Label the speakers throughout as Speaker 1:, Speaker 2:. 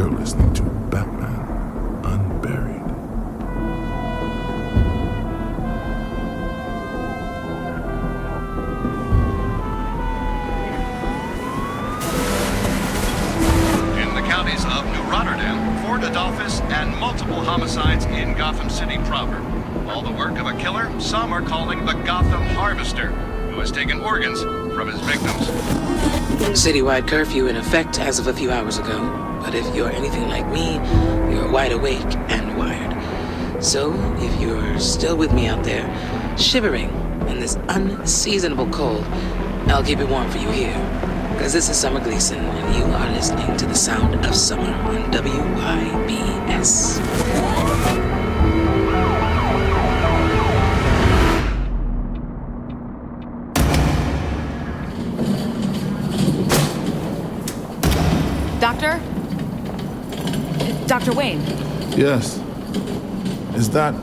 Speaker 1: You're listening to Batman Unburied.
Speaker 2: In the counties of New Rotterdam, Fort Adolphus, and multiple homicides in Gotham City proper. All the work of a killer some are calling the Gotham Harvester, who has taken organs from his victims.
Speaker 3: Citywide curfew in effect as of a few hours ago. But if you're anything like me, you're wide awake and wired. So, if you're still with me out there, shivering in this unseasonable cold, I'll keep it warm for you here. Because this is Summer Gleason, and you are listening to the sound of summer on WYBS.
Speaker 4: Doctor? Dr. Wayne.
Speaker 1: Yes. Is that...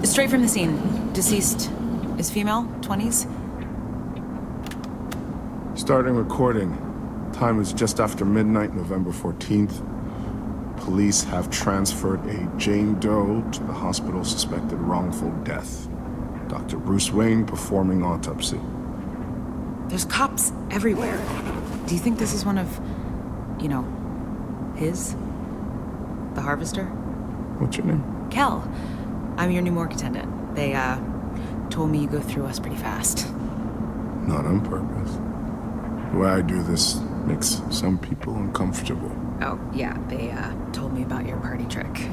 Speaker 4: Straight from the scene. Deceased is female, 20s.
Speaker 1: Starting recording. Time is just after midnight, November 14th. Police have transferred a Jane Doe to the hospital suspected wrongful death. Dr. Bruce Wayne performing autopsy.
Speaker 4: There's cops everywhere. Do you think this is one of, his? The Harvester?
Speaker 1: What's your name?
Speaker 4: Kel. I'm your new morgue attendant. They, told me you go through us pretty fast.
Speaker 1: Not on purpose. The way I do this makes some people uncomfortable.
Speaker 4: Oh, yeah, they, told me about your party trick.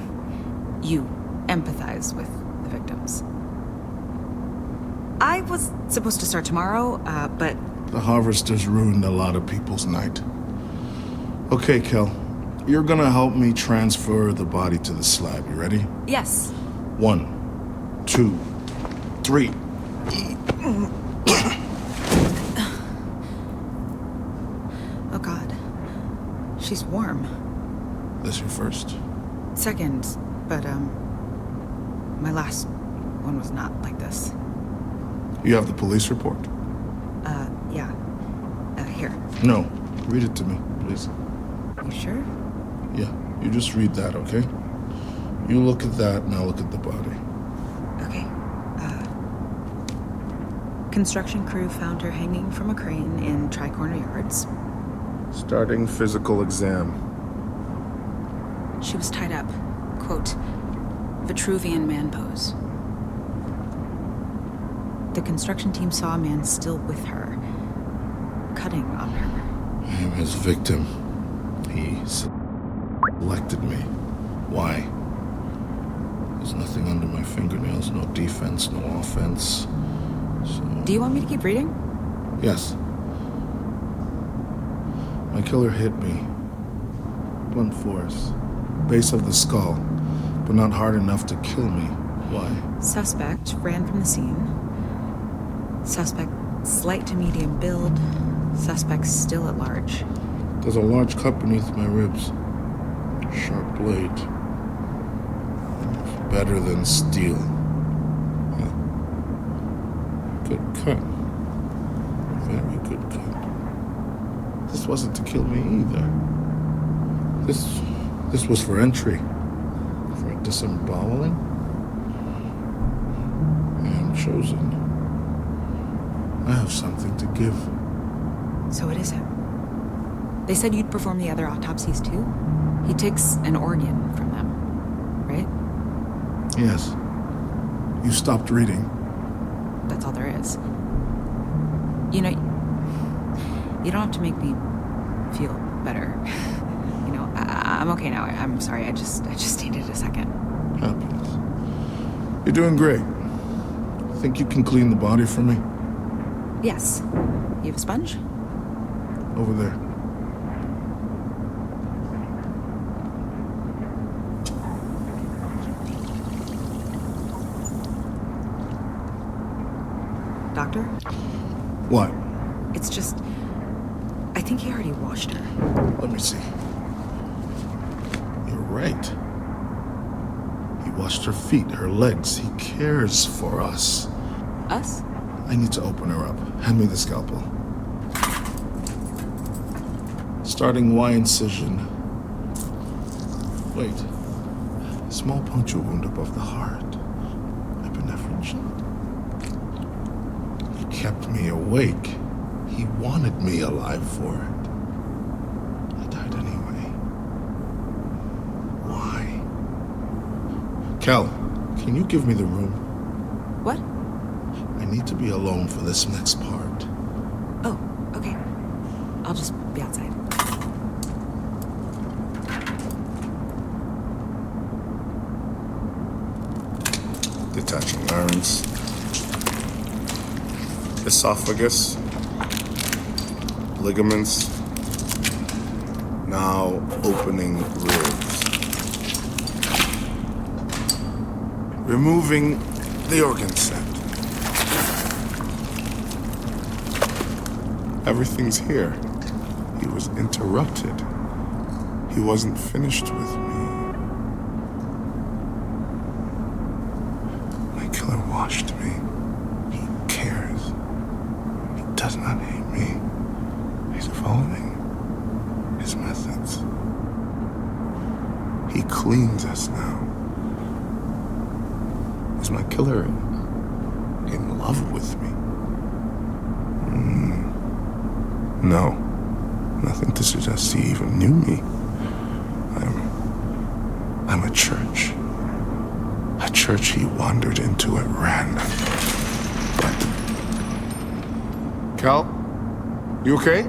Speaker 4: You empathize with the victims. I was supposed to start tomorrow, but...
Speaker 1: The Harvesters ruined a lot of people's night. Okay, Kel. You're gonna help me transfer the body to the slab. You ready?
Speaker 4: Yes.
Speaker 1: 1, 2, 3.
Speaker 4: Oh, God. She's warm.
Speaker 1: This your first?
Speaker 4: Second, but, my last one was not like this.
Speaker 1: You have the police report?
Speaker 4: Yeah. Here.
Speaker 1: No. Read it to me, please.
Speaker 4: You sure?
Speaker 1: Yeah, you just read that, okay? You look at that, and I'll look at the body.
Speaker 4: Okay. Construction crew found her hanging from a crane in Tri-Corner Yards.
Speaker 1: Starting physical exam.
Speaker 4: She was tied up. Quote, Vitruvian man pose. The construction team saw a man still with her, cutting on her.
Speaker 1: I am his victim. He selected me. Why? There's nothing under my fingernails, no defense, no offense. So...
Speaker 4: Do you want me to keep reading?
Speaker 1: Yes. My killer hit me. Blunt force. Base of the skull, but not hard enough to kill me. Why?
Speaker 4: Suspect ran from the scene. Suspect slight to medium build. Suspect still at large.
Speaker 1: There's a large cut beneath my ribs. Sharp blade. Better than steel. Yeah. Good cut. Very good cut. This wasn't to kill me either. This was for entry. For a disemboweling. I am chosen. I have something to give.
Speaker 4: So it is him. They said you'd perform the other autopsies too? He takes an organ from them, right?
Speaker 1: Yes. You stopped reading.
Speaker 4: That's all there is. You don't have to make me feel better. I'm okay now. I'm sorry. I just needed a second.
Speaker 1: Happens. You're doing great. Think you can clean the body for me?
Speaker 4: Yes. You have a sponge?
Speaker 1: Over there.
Speaker 4: Doctor?
Speaker 1: What?
Speaker 4: It's just... I think he already washed her.
Speaker 1: Let me see. You're right. He washed her feet, her legs. He cares for us.
Speaker 4: Us?
Speaker 1: I need to open her up. Hand me the scalpel. Starting Y incision. Wait. Small puncture wound above the heart. Epinephrine shot. He kept me awake. He wanted me alive for it. I died anyway. Why? Kel, can you give me the room?
Speaker 4: What?
Speaker 1: I need to be alone for this next part.
Speaker 4: Oh, okay. I'll just be outside.
Speaker 1: Detaching larynx. Esophagus. Ligaments. Now opening ribs. Removing the organ set. Everything's here. He was interrupted. He wasn't finished with me. My killer washed me. He cares. He does not hate me. He's following his methods. He cleans us now. Is my killer in love with me? No. Nothing to suggest he even knew me. I'm a church. A church he wandered into at random. Cal? You okay?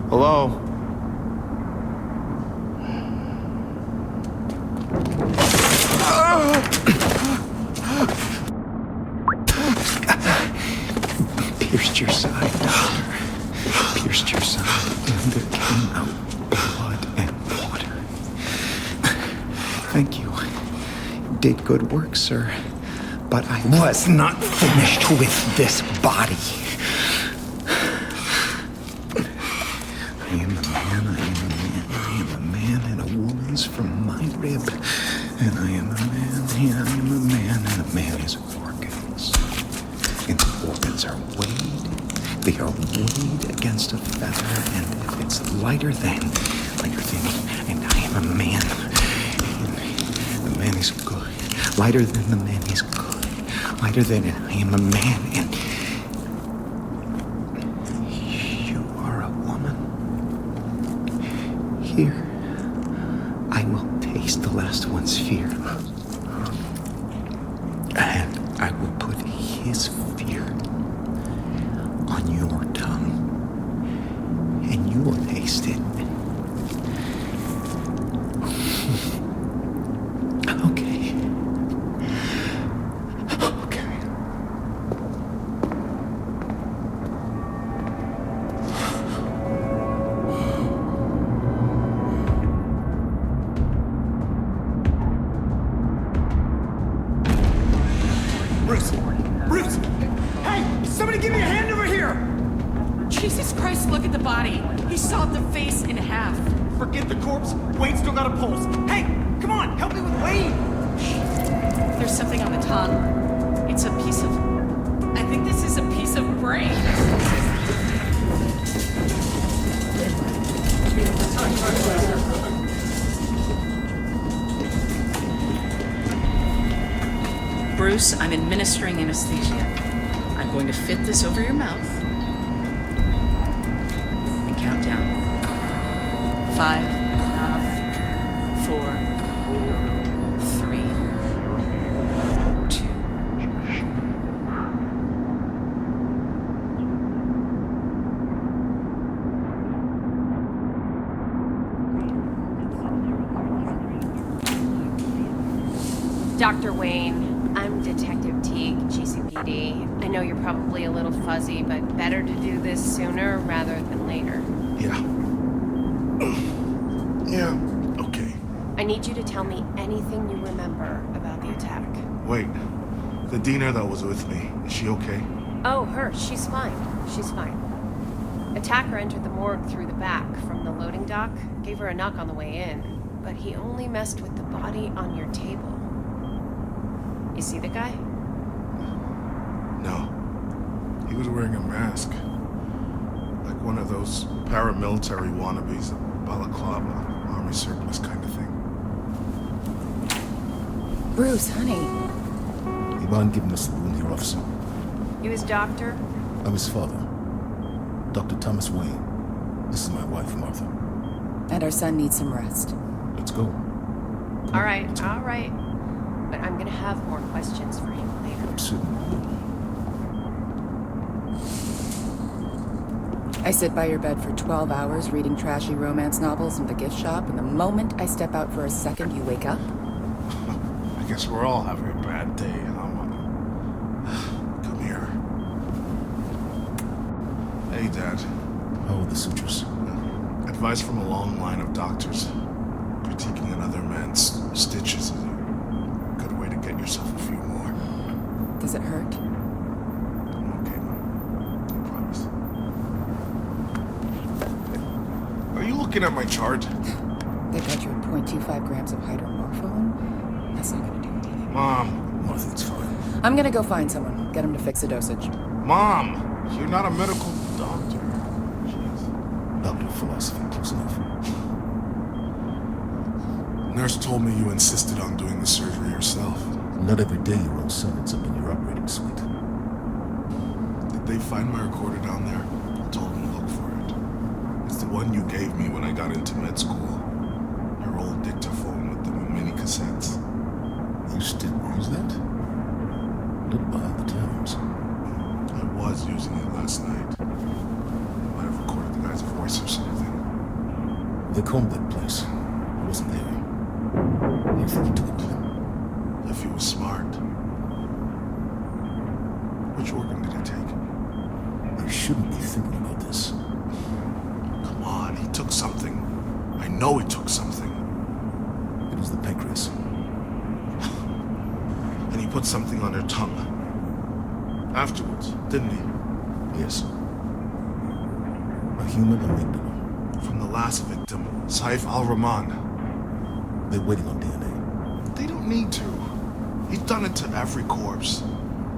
Speaker 1: Hello?
Speaker 5: Pierced your side, doctor. Pierced your side, and there came out blood and water. Thank you. Did good work, sir. But I was not finished with this body. I am a man, I am a man, I am a man, and a woman's from my rib. And I am a man, and I am a man, and a man is organs. And the organs are weighed. They are weighed against a feather, and if it's lighter than, and I am a man. And the man is good. Lighter than the man is good. Lighter than it, I am a man, and you are a woman. Here, I will taste the last one's fear. And I will put his fear on your tongue, and you will taste it. Okay. Okay.
Speaker 6: Bruce! Bruce! Hey! Somebody give me a hand over here!
Speaker 7: Jesus Christ, look at the body. He sawed the face in half.
Speaker 6: Forget the corpse. Wayne still got a pulse. Hey! Come on! Help me with Wayne!
Speaker 7: There's something on the tongue. It's a piece of... I think this is a piece of brain. Bruce, I'm administering anesthesia. I'm going to fit this over your mouth. And count down. 5, 4, 3, 2.
Speaker 8: Dr. Wayne, I'm Detective Teague, GCPD. I know you're probably a little fuzzy, but better to do this sooner rather than later.
Speaker 1: Yeah. Yeah, okay.
Speaker 8: I need you to tell me anything you remember about the attack.
Speaker 1: Wait. The Diener that was with me, is she okay?
Speaker 8: Oh, her. She's fine. She's fine. Attacker entered the morgue through the back from the loading dock, gave her a knock on the way in, but he only messed with the body on your table. You see the guy?
Speaker 1: No. He was wearing a mask. Like one of those paramilitary wannabes, balaclava, army surplus kind of thing.
Speaker 4: Bruce, honey.
Speaker 9: You mind giving us the room here, officer?
Speaker 8: You his doctor?
Speaker 9: I'm his father, Dr. Thomas Wayne. This is my wife, Martha.
Speaker 4: And our son needs some rest.
Speaker 9: Let's go.
Speaker 8: All right. But I'm gonna have more questions for him later.
Speaker 9: I'm certain you will.
Speaker 4: I sit by your bed for 12 hours reading trashy romance novels in the gift shop, and the moment I step out for a second, you wake up.
Speaker 1: I guess we're all having a bad day, huh, Mom? Come here. Hey, Dad.
Speaker 9: How are the sutures?
Speaker 1: Advice from a long line of doctors. Critiquing another man's stitches is a good way to get yourself a few more.
Speaker 4: Does it hurt?
Speaker 1: Okay, Mom. I promise. Are you looking at my chart?
Speaker 4: They got you at 0.25 grams of hydromorphone? That's not gonna do anything.
Speaker 1: Mom.
Speaker 9: Martha, it's fine.
Speaker 4: I'm gonna go find someone. Get him to fix the dosage.
Speaker 1: Mom! You're not a medical doctor. Jeez.
Speaker 9: Doctor of philosophy, close enough.
Speaker 1: Nurse told me you insisted on doing the surgery yourself.
Speaker 9: Not every day your own son ends up in your operating suite.
Speaker 1: Did they find my recorder down there? I told them to look for it. It's the one you gave me when I got into med school. Your old dictaphone with the mini cassettes.
Speaker 9: You still use that? A little behind the times.
Speaker 1: I was using it last night. I might have recorded the guy's voice or something.
Speaker 9: They combed that place. It wasn't there. You think he took it with him?
Speaker 1: If he was smart. Which organ did he take?
Speaker 9: You shouldn't be thinking about this.
Speaker 1: Come on, he took something. I know he took something.
Speaker 9: It was the pancreas.
Speaker 1: And he put something on her tongue. Afterwards, didn't he?
Speaker 9: Yes. A human amygdala.
Speaker 1: From the last victim, Saif al-Rahman.
Speaker 9: They're waiting on DNA.
Speaker 1: They don't need to. He's done it to every corpse.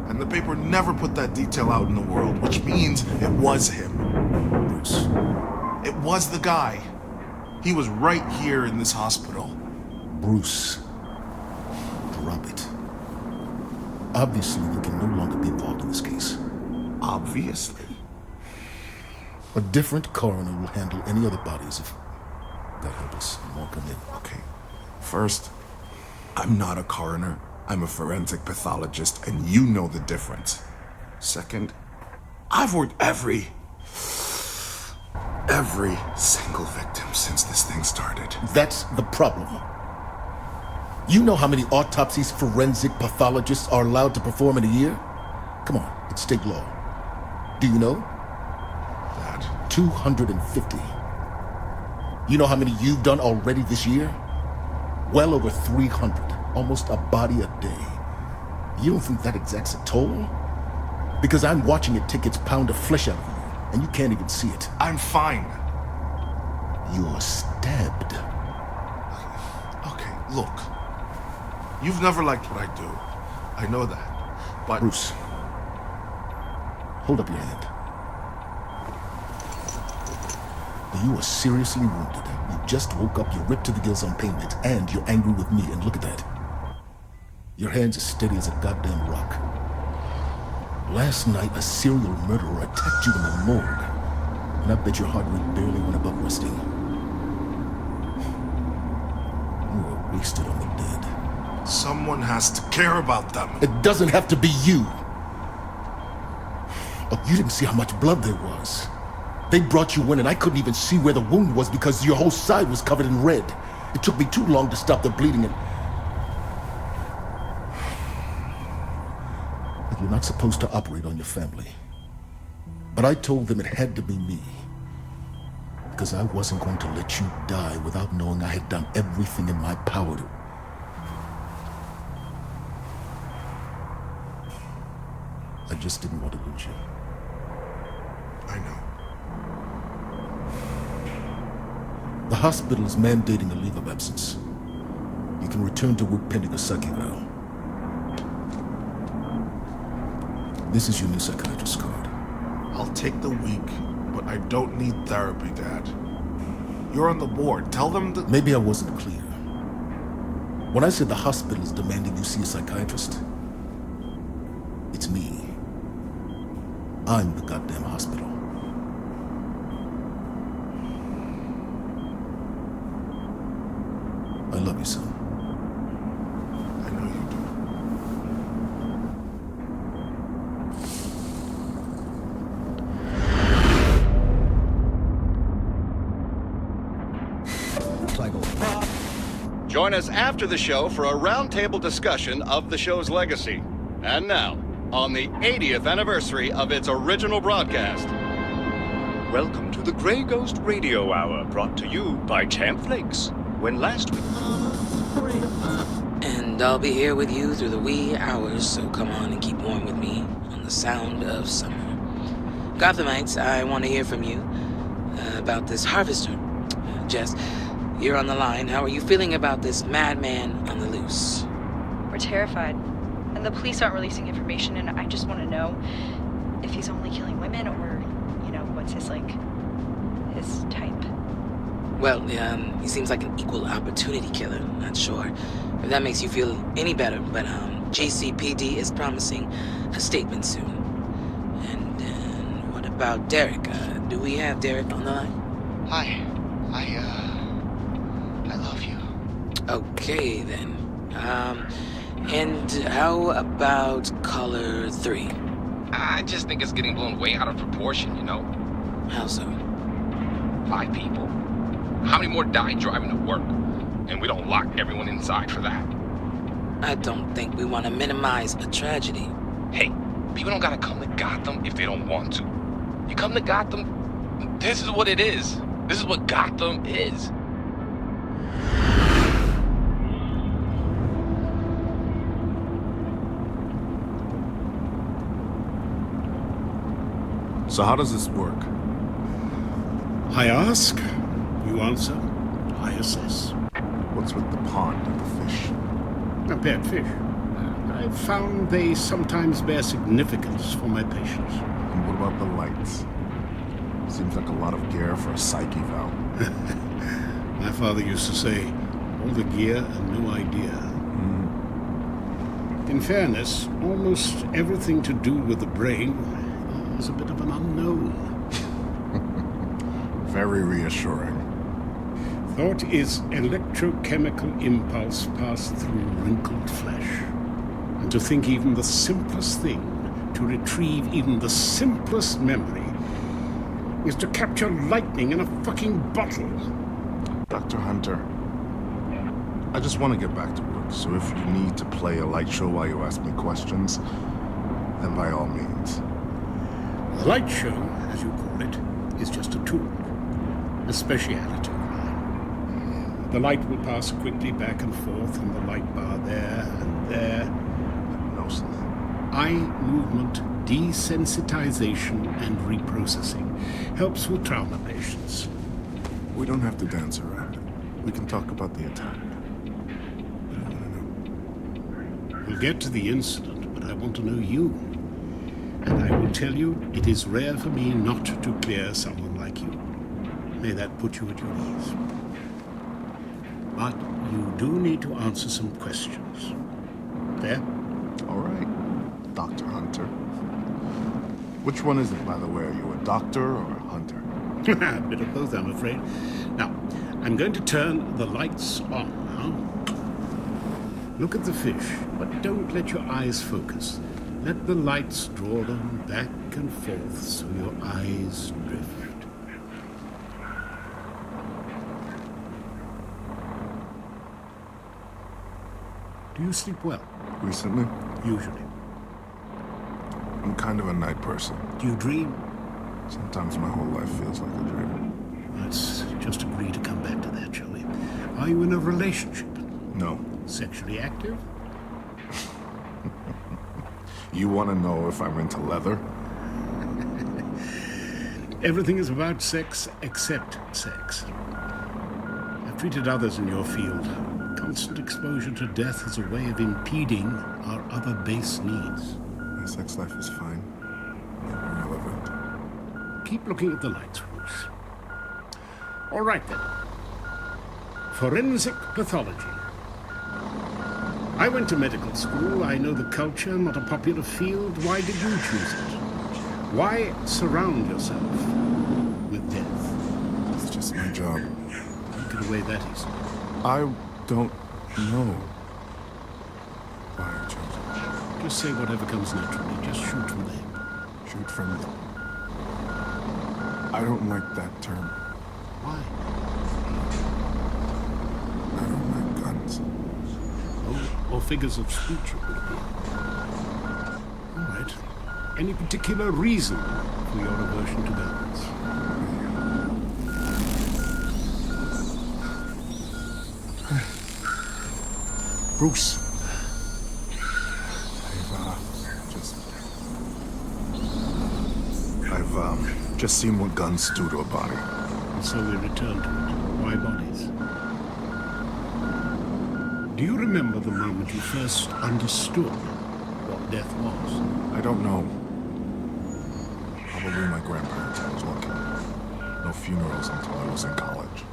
Speaker 1: And the paper never put that detail out in the world, which means it was him.
Speaker 9: Bruce.
Speaker 1: It was the guy. He was right here in this hospital.
Speaker 9: Bruce. Drop it. Obviously, you can no longer be involved in this case.
Speaker 1: Obviously.
Speaker 9: A different coroner will handle any other bodies if God help us and won't come in.
Speaker 1: Okay. First, I'm not a coroner. I'm a forensic pathologist, and you know the difference. Second, I've worked every single victim since this thing started.
Speaker 9: That's the problem. You know how many autopsies forensic pathologists are allowed to perform in a year? Come on, it's state law. Do you know?
Speaker 1: Dad.
Speaker 9: 250. You know how many you've done already this year? Well over 300. Almost a body a day. You don't think that exacts a toll? Because I'm watching it take its pound of flesh out of you, and you can't even see it.
Speaker 1: I'm fine.
Speaker 9: You're stabbed.
Speaker 1: Okay, look. You've never liked what I do. I know that. But
Speaker 9: Bruce, hold up your hand. You are seriously wounded. You just woke up, you're ripped to the gills on pain meds, and you're angry with me, and look at that. Your hand's as steady as a goddamn rock. Last night, a serial murderer attacked you in the morgue, and I bet your heart rate barely went above resting. You were wasted on the dead.
Speaker 1: someone has to care about them.
Speaker 9: It doesn't have to be you. Oh, you didn't see how much blood there was. They brought you in and I couldn't even see where the wound was because your whole side was covered in red. It took me too long to stop the bleeding and... You're not supposed to operate on your family. But I told them it had to be me. Because I wasn't going to let you die without knowing I had done everything in my power to... I just didn't want to lose you.
Speaker 1: I know.
Speaker 9: The hospital is mandating a leave of absence. You can return to work pending a psych eval. This is your new psychiatrist card.
Speaker 1: I'll take the week, but I don't need therapy, Dad. You're on the board. Tell them that...
Speaker 9: Maybe I wasn't clear. When I said the hospital is demanding you see a psychiatrist, it's me. I'm the goddamn hospital. I love you, son.
Speaker 1: I know you do.
Speaker 2: Join us after the show for a roundtable discussion of the show's legacy. And now, on the 80th anniversary of its original broadcast.
Speaker 10: Welcome to the Grey Ghost Radio Hour, brought to you by Champ Flakes. When last week...
Speaker 3: And I'll be here with you through the wee hours, so come on and keep warm with me on the sound of summer. Gothamites, I want to hear from you about this harvester. Jess, you're on the line. How are you feeling about this madman on the loose?
Speaker 11: We're terrified. And the police aren't releasing information, and I just want to know if he's only killing women or, what's his type.
Speaker 3: Well, he seems like an equal opportunity killer. Not sure if that makes you feel any better, but GCPD is promising a statement soon. And what about Derek? Do we have Derek on the line?
Speaker 12: Hi. I love you.
Speaker 3: Okay, then. And how about caller 3?
Speaker 12: I just think it's getting blown way out of proportion,
Speaker 3: How so?
Speaker 12: 5 people. How many more die driving to work? And we don't lock everyone inside for that.
Speaker 3: I don't think we want to minimize a tragedy.
Speaker 12: Hey, people don't gotta come to Gotham if they don't want to. You come to Gotham, this is what it is. This is what Gotham is.
Speaker 1: So how does this work?
Speaker 13: I ask, you answer, I assess.
Speaker 1: What's with the pond and the fish?
Speaker 13: A bad fish. I've found they sometimes bear significance for my patients.
Speaker 1: And what about the lights? Seems like a lot of gear for a psych eval.
Speaker 13: My father used to say, all the gear and no idea. In fairness, almost everything to do with the brain is a bit of an unknown.
Speaker 1: Very reassuring.
Speaker 13: Thought is electrochemical impulse passed through wrinkled flesh. And to think even the simplest thing, to retrieve even the simplest memory, is to capture lightning in a fucking bottle.
Speaker 1: Dr. Hunter, I just want to get back to work, so if you need to play a light show while you ask me questions, then by all means.
Speaker 13: The light show, as you call it, is just a tool, a speciality of mine. The light will pass quickly back and forth from the light bar there and there.
Speaker 1: Hypnosis.
Speaker 13: Eye movement, desensitization, and reprocessing helps with trauma patients.
Speaker 1: We don't have to dance around it. We can talk about the attack.
Speaker 13: We'll get to the incident, but I want to know you. And I will tell you, it is rare for me not to clear someone like you. May that put you at your ease. But you do need to answer some questions. There?
Speaker 1: All right, Dr. Hunter. Which one is it, by the way? Are you a doctor or a hunter?
Speaker 13: A bit of both, I'm afraid. Now, I'm going to turn the lights on now. Look at the fish, but don't let your eyes focus. Let the lights draw them back and forth so your eyes drift. Do you sleep well?
Speaker 1: Recently?
Speaker 13: Usually.
Speaker 1: I'm kind of a night person.
Speaker 13: Do you dream?
Speaker 1: Sometimes my whole life feels like a dream.
Speaker 13: Let's just agree to come back to that, shall we? Are you in a relationship?
Speaker 1: No.
Speaker 13: Sexually active?
Speaker 1: You want to know if I'm into leather?
Speaker 13: Everything is about sex except sex. I've treated others in your field. Constant exposure to death is a way of impeding our other base needs.
Speaker 1: My sex life is fine. Never relevant.
Speaker 13: keep looking at the lights, Bruce. All right, then. Forensic pathology. I went to medical school. I know the culture, not a popular field. Why did you choose it? Why surround yourself with death?
Speaker 1: It's just my job.
Speaker 13: Don't get away that easily.
Speaker 1: I don't know why I chose it.
Speaker 13: Just say whatever comes naturally. Just shoot from the hip.
Speaker 1: Shoot from the... I don't like that term.
Speaker 13: Why?
Speaker 1: I don't like guns.
Speaker 13: Or figures of speech, it would be. All right. Any particular reason for your aversion to guns?
Speaker 1: Bruce. I've just seen what guns do to a body.
Speaker 13: And so we return to it. Why bodies? Do you remember the moment you first understood what death was?
Speaker 1: I don't know. Probably my grandparents. I was lucky. No funerals until I was in college.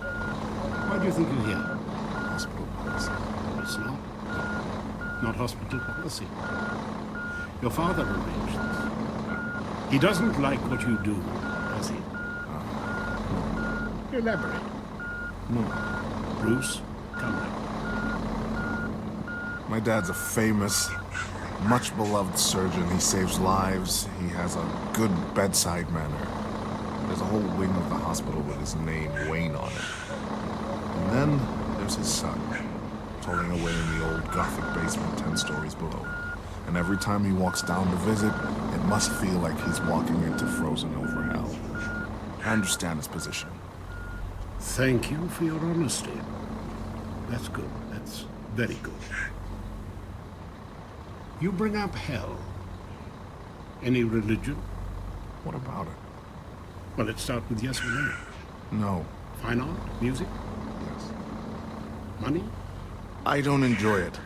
Speaker 13: Why do you think you're here?
Speaker 1: Hospital policy.
Speaker 13: It's not. Not hospital policy. Your father arranged this. He doesn't like what you do, does he? Elaborate.
Speaker 1: No.
Speaker 13: Bruce, come back.
Speaker 1: My dad's a famous, much beloved surgeon. He saves lives. He has a good bedside manner. There's a whole wing of the hospital with his name, Wayne, on it. And then there's his son, toiling away in the old Gothic basement 10 stories below. And every time he walks down to visit, it must feel like he's walking into frozen over hell. I understand his position.
Speaker 13: Thank you for your honesty. That's good. That's very good. You bring up hell. Any religion?
Speaker 1: What about it?
Speaker 13: Well, let's start with yes or no.
Speaker 1: No.
Speaker 13: Fine art? Music?
Speaker 1: Yes.
Speaker 13: Money?
Speaker 1: I don't enjoy it.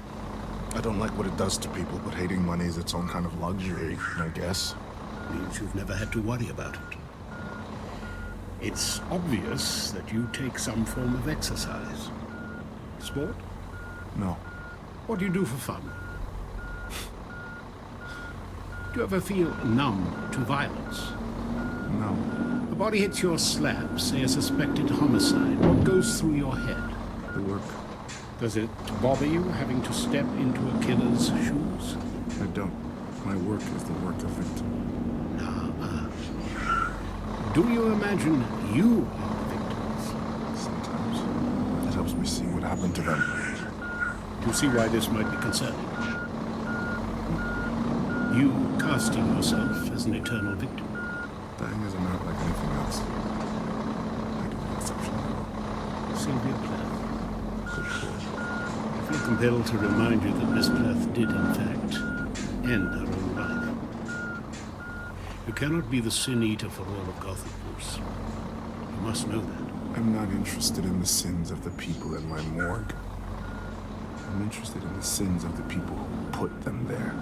Speaker 1: I don't like what it does to people, but hating money is its own kind of luxury, I guess.
Speaker 13: Means you've never had to worry about it. It's obvious that you take some form of exercise. Sport?
Speaker 1: No.
Speaker 13: What do you do for fun? Do you ever feel numb to violence?
Speaker 1: No.
Speaker 13: The body hits your slab, say a suspected homicide. What goes through your head?
Speaker 1: The work.
Speaker 13: Does it bother you having to step into a killer's shoes?
Speaker 1: I don't. My work is the work of victim.
Speaker 13: Do you imagine you are the victims?
Speaker 1: Sometimes. It helps me see what happened to them.
Speaker 13: Do you see why this might be concerning? You casting yourself as an eternal victim.
Speaker 1: Dying is not like anything else. I do an exception.
Speaker 13: Sylvia Plath. Good call. I feel compelled to remind you that Miss Plath did, in fact, end her own life. You cannot be the sin eater for all of Gotham, Bruce. You must know that.
Speaker 1: I'm not interested in the sins of the people in my morgue. I'm interested in the sins of the people who put them there.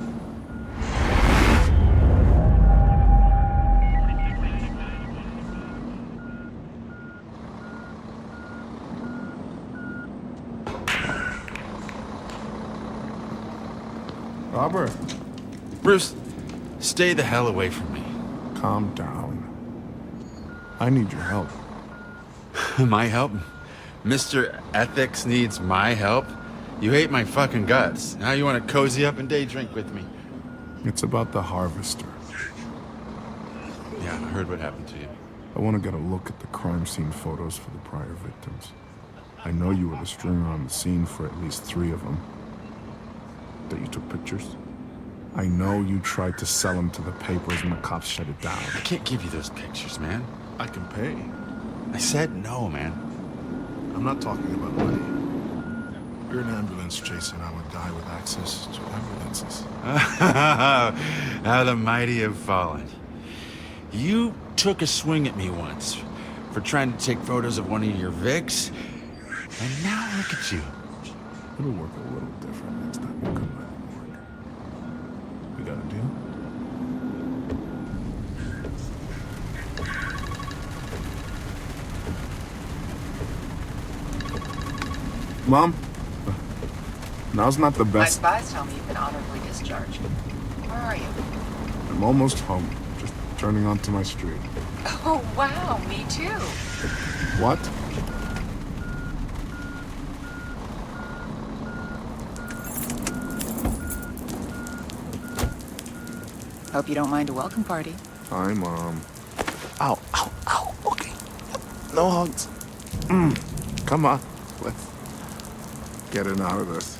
Speaker 1: Robert.
Speaker 14: Bruce, stay the hell away from me.
Speaker 1: Calm down. I need your help.
Speaker 14: My help? Mr. Ethics needs my help? You hate my fucking guts. Now you want to cozy up and day drink with me.
Speaker 1: It's about the harvester.
Speaker 14: Yeah, I heard what happened to you.
Speaker 1: I want to get a look at the crime scene photos for the prior victims. I know you were the stringer on the scene for at least 3 of them. That you took pictures. I know you tried to sell them to the papers and the cops shut it down.
Speaker 14: I can't give you those pictures, man.
Speaker 1: I can pay.
Speaker 14: I said no, man.
Speaker 1: I'm not talking about money. You're an ambulance chaser, and I'm a guy with access to ambulances.
Speaker 14: How the mighty have fallen. You took a swing at me once for trying to take photos of one of your Vics, and now look at you.
Speaker 1: It'll work a little different next time you come by the morgue. We got a deal? Mom? Now's not the
Speaker 3: My
Speaker 1: best.
Speaker 3: spies tell me you've been honorably discharged. Where are you?
Speaker 1: I'm almost home. Just turning onto my street.
Speaker 3: Oh, wow, me too.
Speaker 1: What?
Speaker 15: Hope you don't mind a welcome party.
Speaker 1: Hi, Mom. Ow, ow, ow. Okay. No hugs. Come on. Let's get in out of this.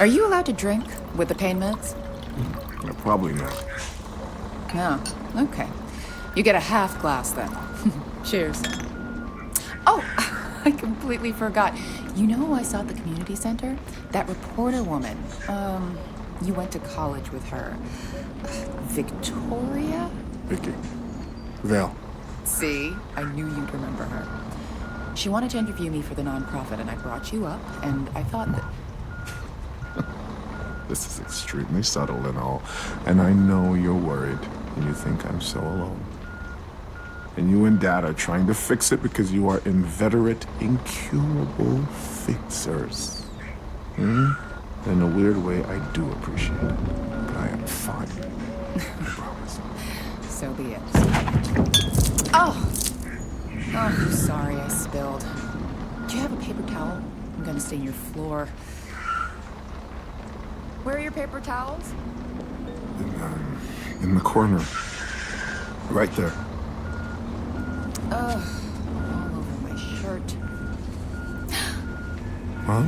Speaker 15: Are you allowed to drink with the pain meds?
Speaker 1: Yeah, probably not.
Speaker 15: No. Okay. You get a half glass then. Cheers. Oh, I completely forgot. You know who I saw at the community center? That reporter woman. You went to college with her. Victoria?
Speaker 1: Vicky. Val.
Speaker 15: See, I knew you'd remember her. She wanted to interview me for the nonprofit, and I brought you up, and I thought that...
Speaker 1: This is extremely subtle and all, and I know you're worried, and you think I'm so alone. And you and Dad are trying to fix it because you are inveterate, incurable fixers. In a weird way, I do appreciate it, but I am fine. I promise.
Speaker 15: So be it. Oh! Oh, sorry I spilled. Do you have a paper towel? I'm gonna stain your floor. Where are your paper towels?
Speaker 1: In the corner. Right there.
Speaker 15: Ugh, all over my shirt.
Speaker 1: Huh?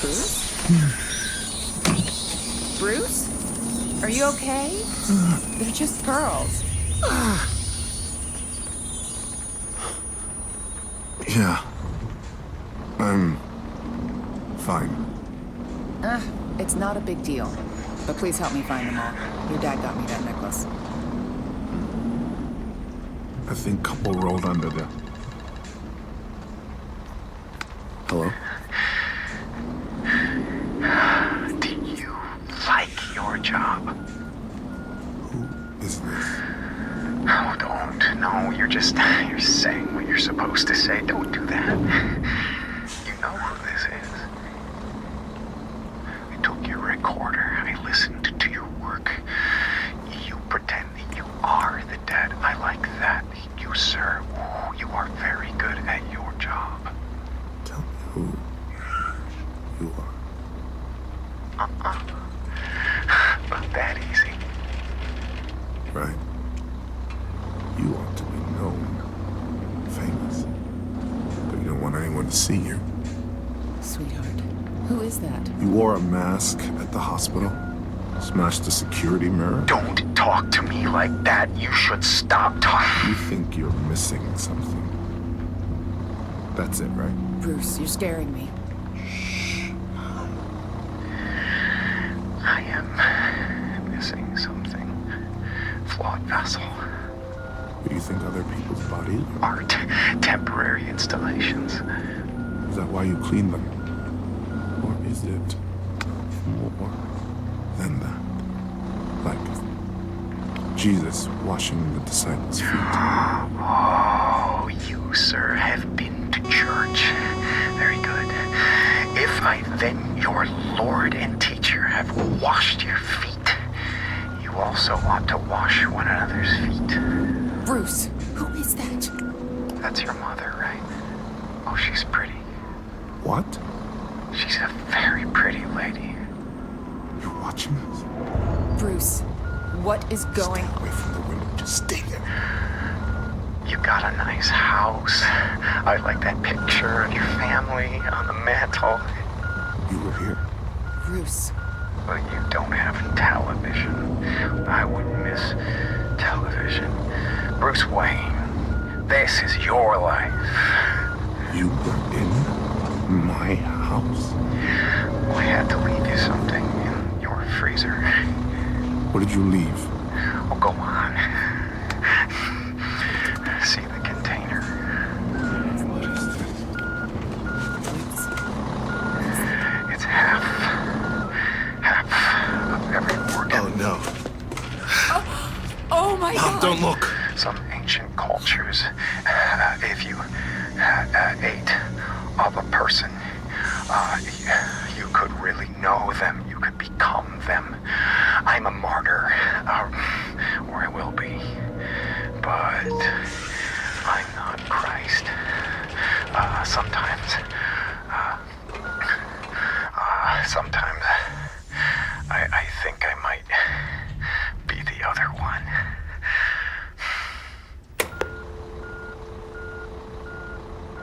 Speaker 15: Bruce? Bruce? Are you okay? They're just girls.
Speaker 1: Yeah. I'm fine.
Speaker 15: It's not a big deal. But please help me find them all. Your dad got me that necklace.
Speaker 1: I think couple rolled under there. Hello?
Speaker 5: Do you like your job?
Speaker 1: Who is this?
Speaker 5: Oh, don't. No, you're saying what you're supposed to say. Don't do that. You know who this is. I took your recorder. I listened to your work. You pretend that you are the dead. I like that. You, sir, you are very good at your job.
Speaker 1: Tell me who you are.
Speaker 5: Not that easy.
Speaker 1: Right. You ought to be known, famous. But you don't want anyone to see you.
Speaker 15: Sweetheart, who is that?
Speaker 1: You wore a mask at the hospital, smashed the security mirror.
Speaker 5: Don't talk to me like that. You should stop talking.
Speaker 1: You think you're missing something. That's it, right?
Speaker 15: Bruce, you're scaring me.
Speaker 5: I am missing something. Flawed vessel.
Speaker 1: What do you think other people's bodies are?
Speaker 5: Art. Temporary installations.
Speaker 1: Is that why you clean them? Or is it more than that? Like Jesus washing the disciples' feet.
Speaker 5: Oh, you, sir, have been to church. Very good. If I then, your Lord and teacher, have washed your feet, you also ought to wash one another's feet.
Speaker 15: Bruce, who is that?
Speaker 5: That's your mother, right? Oh, she's pretty.
Speaker 1: What?
Speaker 5: She's a very pretty lady.
Speaker 1: You're watching us?
Speaker 15: Bruce, what is going
Speaker 1: on? Stay away from the window. Just stay there.
Speaker 5: You got a nice house. I like that picture of your family on the mantle.
Speaker 1: You were here?
Speaker 15: Bruce.
Speaker 5: Well, you don't have television. I would miss television. Bruce Wayne, this is your life.
Speaker 1: You were in my house?
Speaker 5: Well, I had to leave you something in your freezer.
Speaker 1: What did you leave?
Speaker 5: Oh, go on. See the container.
Speaker 1: What is this?
Speaker 15: Oh my God.
Speaker 5: Don't look.
Speaker 16: Some ancient cultures, if you ate of a person, you could really know them. You could become them. I'm a martyr, or I will be. But I'm not Christ. Sometimes